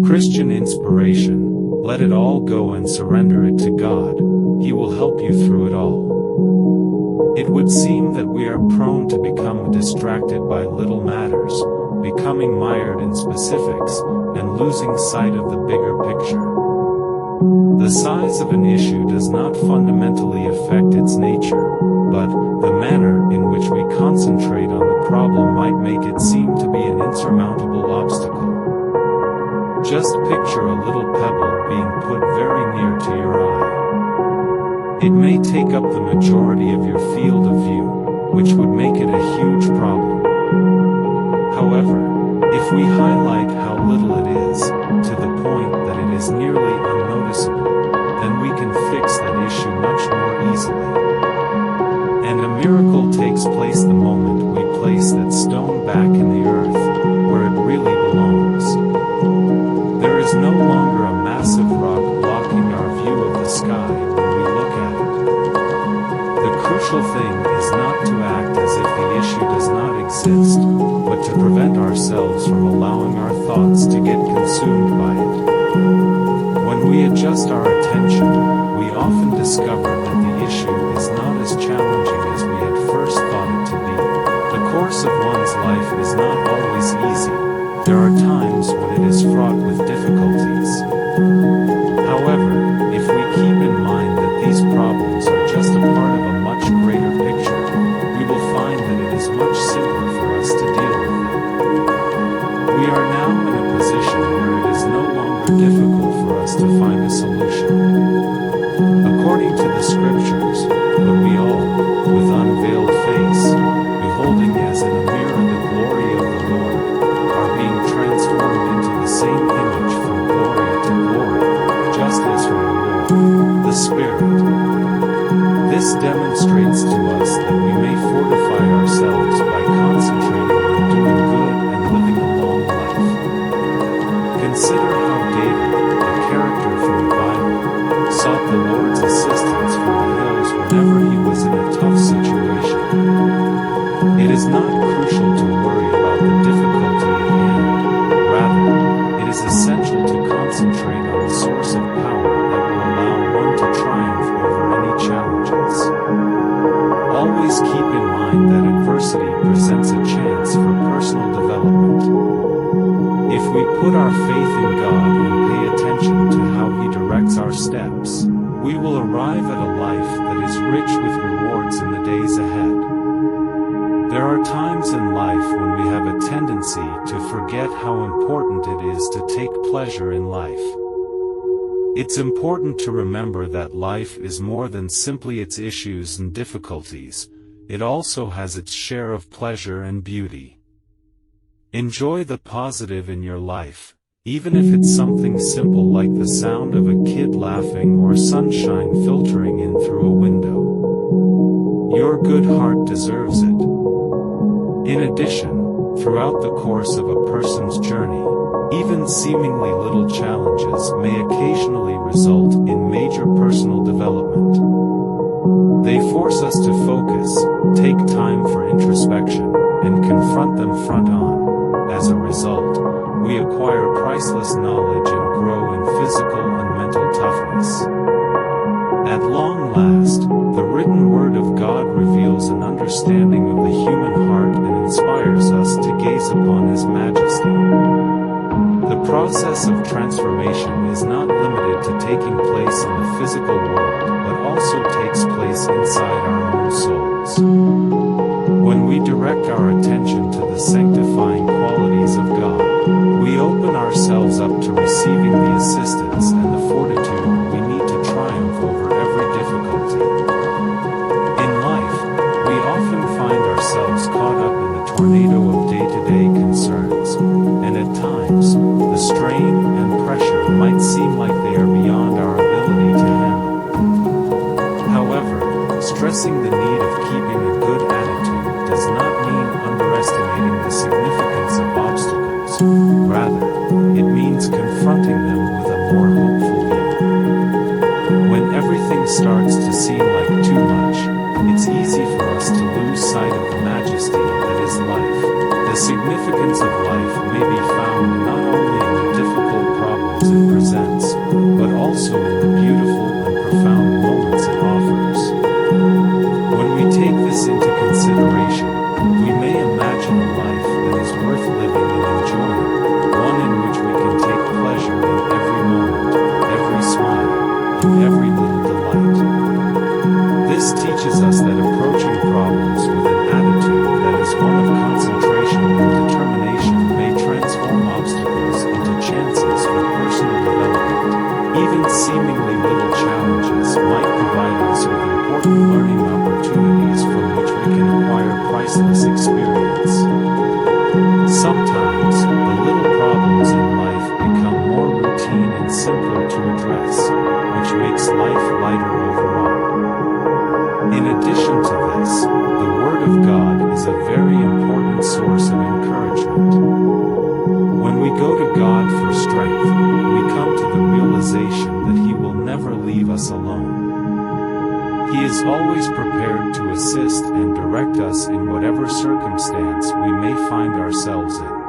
Christian inspiration, let it all go and surrender it to God. He will help you through it all. It would seem that we are prone to become distracted by little matters, becoming mired in specifics, and losing sight of the bigger picture. The size of an issue does not fundamentally affect its nature, but the manner in which we concentrate on the problem might make it seem to be an insurmountable obstacle. Just picture a little pebble being put very near to your eye. It may take up the majority of your field of view, which would make it a huge problem. However, if we highlight how little it is, to the point that it is nearly unnoticeable, then we can fix that issue much more easily. And a miracle takes place the moment we place that stone back in the earth, where it really belongs. There is no longer a massive rock blocking our view of the sky when we look at it. The crucial thing is not to act as if the issue does not exist, but to prevent ourselves from allowing our thoughts to get consumed by it. When we adjust our attention, we often discover that the issue is not as challenging as we had first thought it to be. The course of one's life is not always easy. There are times when it is fraught with difficulties. However, if we keep in mind that these problems are just a part of a much greater picture, we will find that it is much simpler for us to deal with them. We are now in a position where it is no longer difficult for us to find a solution. According to the scriptures, but we all, with unveiled face, beholding as in a mirror the glory of the Lord, are being transformed into the same image from glory to glory, just as from the Lord, the Spirit. This demonstrates to us that we may fortify ourselves by concentrating on doing good and living a long life. Consider how David, a character from the Bible, sought the Lord's assistance from the hills whenever he was in a tough situation. It is not crucial to worry about the difficulty at hand. Rather, it is essential to concentrate on the source of power that will allow one to triumph over any challenges. Always keep in mind that adversity presents a chance for personal development. If we put our faith in God and pay attention to how He directs our steps, we will arrive at a life that is rich with rewards in the days ahead. There are times in life when we have a tendency to forget how important it is to take pleasure in life. It's important to remember that life is more than simply its issues and difficulties. It also has its share of pleasure and beauty. Enjoy the positive in your life, even if it's something simple like the sound of a kid laughing or sunshine filtering in through a window. Your good heart deserves it. In addition, throughout the course of a person's journey, even seemingly little challenges may occasionally result in major personal development. They force us to focus, take time for introspection, and confront them front on. As a result, we acquire priceless knowledge and grow in physical and mental toughness. At long last, the written word of God reveals an understanding of the human heart and inspires us to gaze upon His majesty. The process of transformation is not limited to taking place in the physical world, but also takes place inside our own souls. When we direct our attention to the sanctifying qualities of God, we open ourselves up to receiving the assistance and the fortitude we need to triumph over every difficulty. In life, we often find ourselves caught up in the tornado of day-to-day concerns, and at times, the strain and pressure might seem like they are beyond our ability to handle. However, stressing the need of keeping a good attitude does not mean underestimating the significance of obstacles. Rather, it means confronting them with a more hopeful view. When everything starts to seem like too much, it's easy for us to lose sight of the majesty that is life. The significance of life may be found not only in the difficult problems always prepared to assist and direct us in whatever circumstance we may find ourselves in.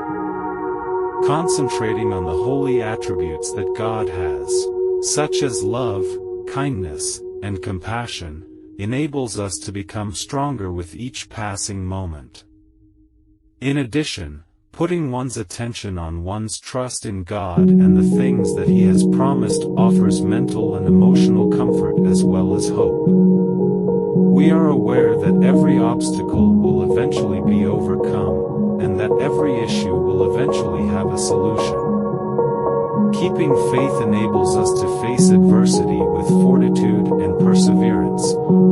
Concentrating on the holy attributes that God has, such as love, kindness, and compassion, enables us to become stronger with each passing moment. In addition, putting one's attention on one's trust in God and the things that He has promised offers mental and emotional comfort as well as hope. We are aware that every obstacle will eventually be overcome, and that every issue will eventually have a solution. Keeping faith enables us to face adversity with fortitude and perseverance,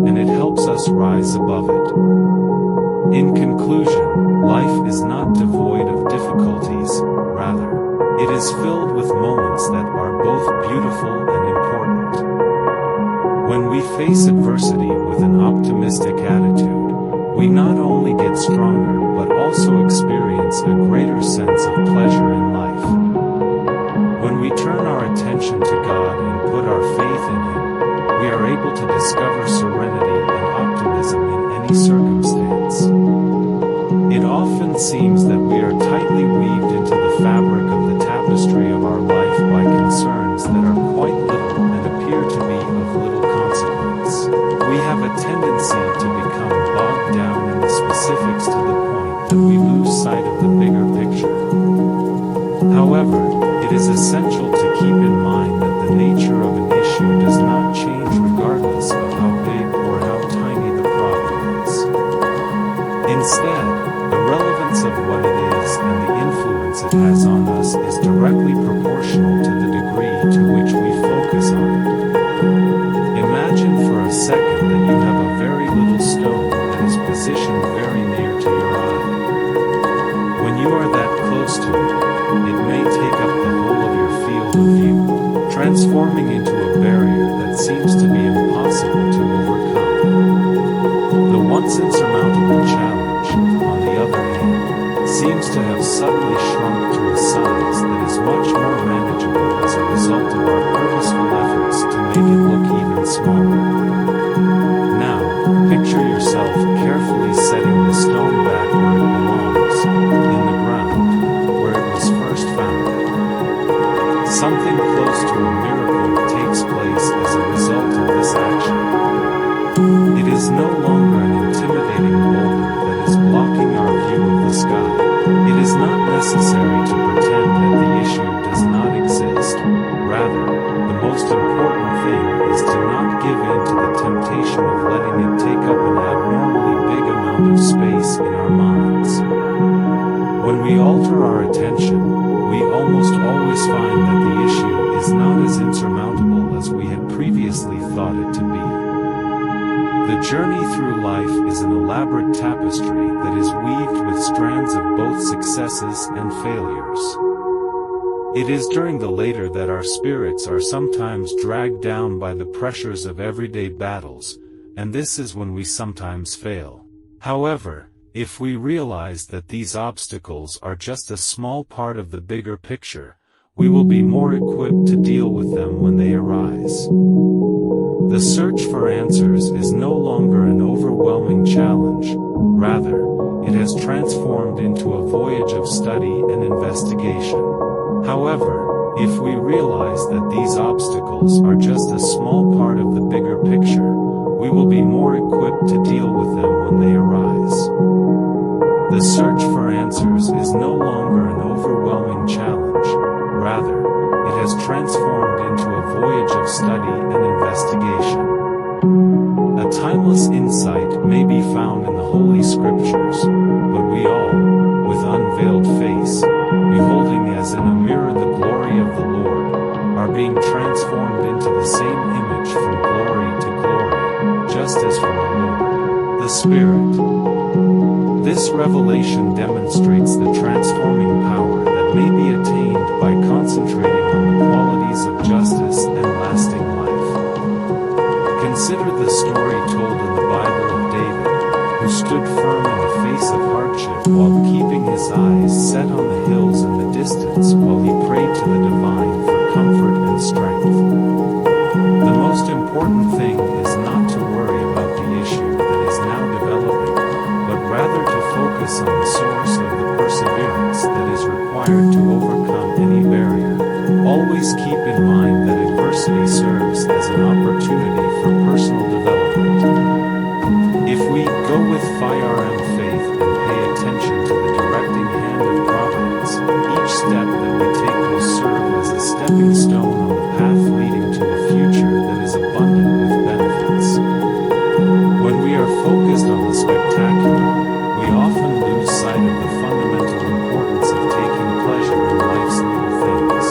and it helps us rise above it. In conclusion, life is not devoid of difficulties, rather, it is filled with moments that are both beautiful and important. When we face adversity with an optimistic attitude, we not only get stronger but also experience a greater sense of pleasure in life. When we turn our attention to God and put our faith in Him, we are able to discover serenity and optimism in any circumstance. It often seems that we are tightly weaved into the fabric of the tapestry of our life by concerns that are quite little and appear to be of little consequence. We have a tendency to become bogged down in the specifics to the point that we lose sight of the bigger picture. However, it is essential to keep in mind that the nature of an issue does not change regardless of how big or how tiny the problem is. Instead, the relevance of what it is and the influence it has on us is directly proportional to the degree to which we focus on it. Imagine for a second that you have a very little stone that is positioned very near to your eye. When you are that close to it, it may take up the whole of your field of view, transforming into a barrier that seems to be impossible to overcome. The once insurmountable challenge, on the other hand, seems to have suddenly shrunk to a size that is much more manageable as a result of our purposeful efforts to make it look even smaller. Now, picture yourself carefully setting the stone back where it belongs, in the ground, where it was first found. Something close to a miracle takes place as a result of this action. It is no longer an intimidating boulder that is blocking our view of the sky. It is not necessary to pretend that the issue does not exist. Rather, the most important thing is to not give in to the temptation of letting it take up an abnormally big amount of space in our minds. When we alter our attention, we almost always find that the issue is not as insurmountable as we had previously thought it to be. The journey through life is an elaborate tapestry that is weaved with strands of both successes and failures. It is during the later that our spirits are sometimes dragged down by the pressures of everyday battles, and this is when we sometimes fail. However, if we realize that these obstacles are just a small part of the bigger picture, we will be more equipped to deal with them when they arise. The search for answers is no longer an overwhelming challenge, rather, it has transformed into a voyage of study and investigation. However, if we realize that these obstacles are just a small part of the bigger picture, we will be more equipped to deal with them when they arise. The search for answers is no longer an overwhelming challenge, rather, it has transformed into a voyage of study and investigation. A timeless insight may be found in the Holy Scriptures, but we all, with unveiled face, beholding as in a mirror the glory of the Lord, are being transformed into the same image from glory to glory, just as from the Lord, the Spirit. This revelation demonstrates the transforming power that may be attained by concentrating on the qualities of justice and lasting life. Consider the story told in the Bible of David, who stood firm in the face of hardship while keeping his eyes set on the hills in the distance while he prayed to the divine for comfort and strength. The most important thing is not to worry about the Always keep in mind that adversity serves as an opportunity for personal development. If we go with fire and faith and pay attention to the directing hand of providence, each step that we take will serve as a stepping stone on the path leading to a future that is abundant with benefits. When we are focused on the spectacular, we often lose sight of the fundamental importance of taking pleasure in life's little things.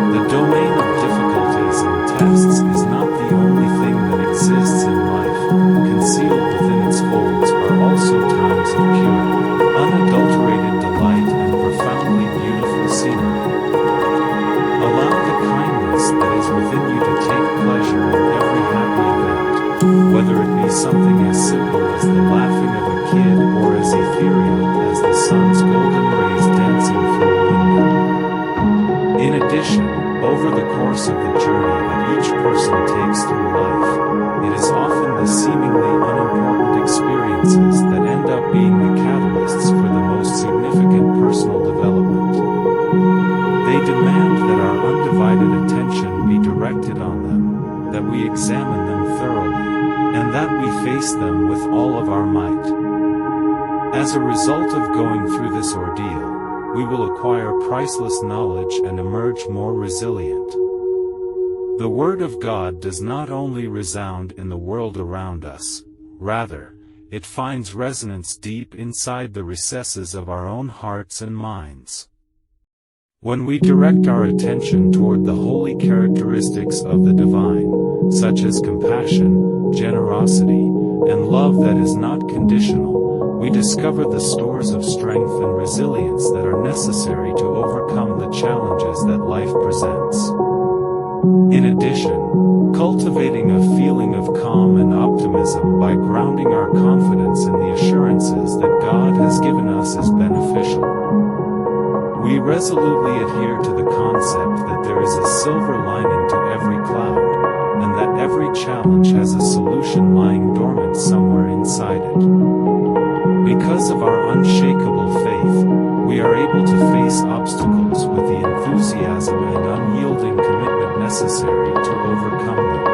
The domain of difficulties and tests is not the only thing that exists in life. Concealed within its folds are also times of pure, unadulterated delight and profoundly beautiful scenery. Allow the kindness that is within you to take pleasure in every happy event, whether it be something as simple as the laughing of a kid or as ethereal as the sun's golden rays dancing through a window. In addition, over the course of the journey that each person takes through life, it is often the seemingly unimportant experiences that end up being the catalysts for the most significant personal development. They demand that our undivided attention be directed on them, that we examine them thoroughly, and that we face them with all of our might. As a result of going through this ordeal, we will acquire priceless knowledge and emerge more resilient. The Word of God does not only resound in the world around us, rather, it finds resonance deep inside the recesses of our own hearts and minds. When we direct our attention toward the holy characteristics of the divine, such as compassion, generosity, and love that is not conditional, we discover the stores of strength and resilience that are necessary to overcome the challenges that life presents. In addition, cultivating a feeling of calm and optimism by grounding our confidence in the assurances that God has given us is beneficial. We resolutely adhere to the concept that there is a silver lining to every cloud, and that every challenge has a solution lying dormant somewhere inside it. Because of our unshakable faith, we are able to face obstacles with the enthusiasm and unyielding commitment necessary to overcome them.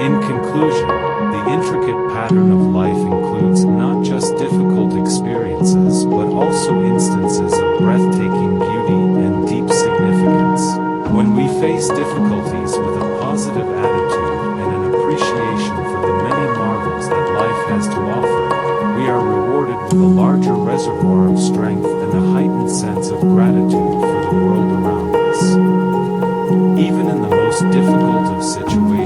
In conclusion, the intricate pattern of life includes not just difficult experiences but also instances of breathtaking beauty and deep significance. When we face difficulties with a positive attitude and an appreciation for the many marvels that life has to offer, we are rewarded with a larger reservoir of strength and a heightened sense of gratitude for the world around us. Even in the most difficult of situations,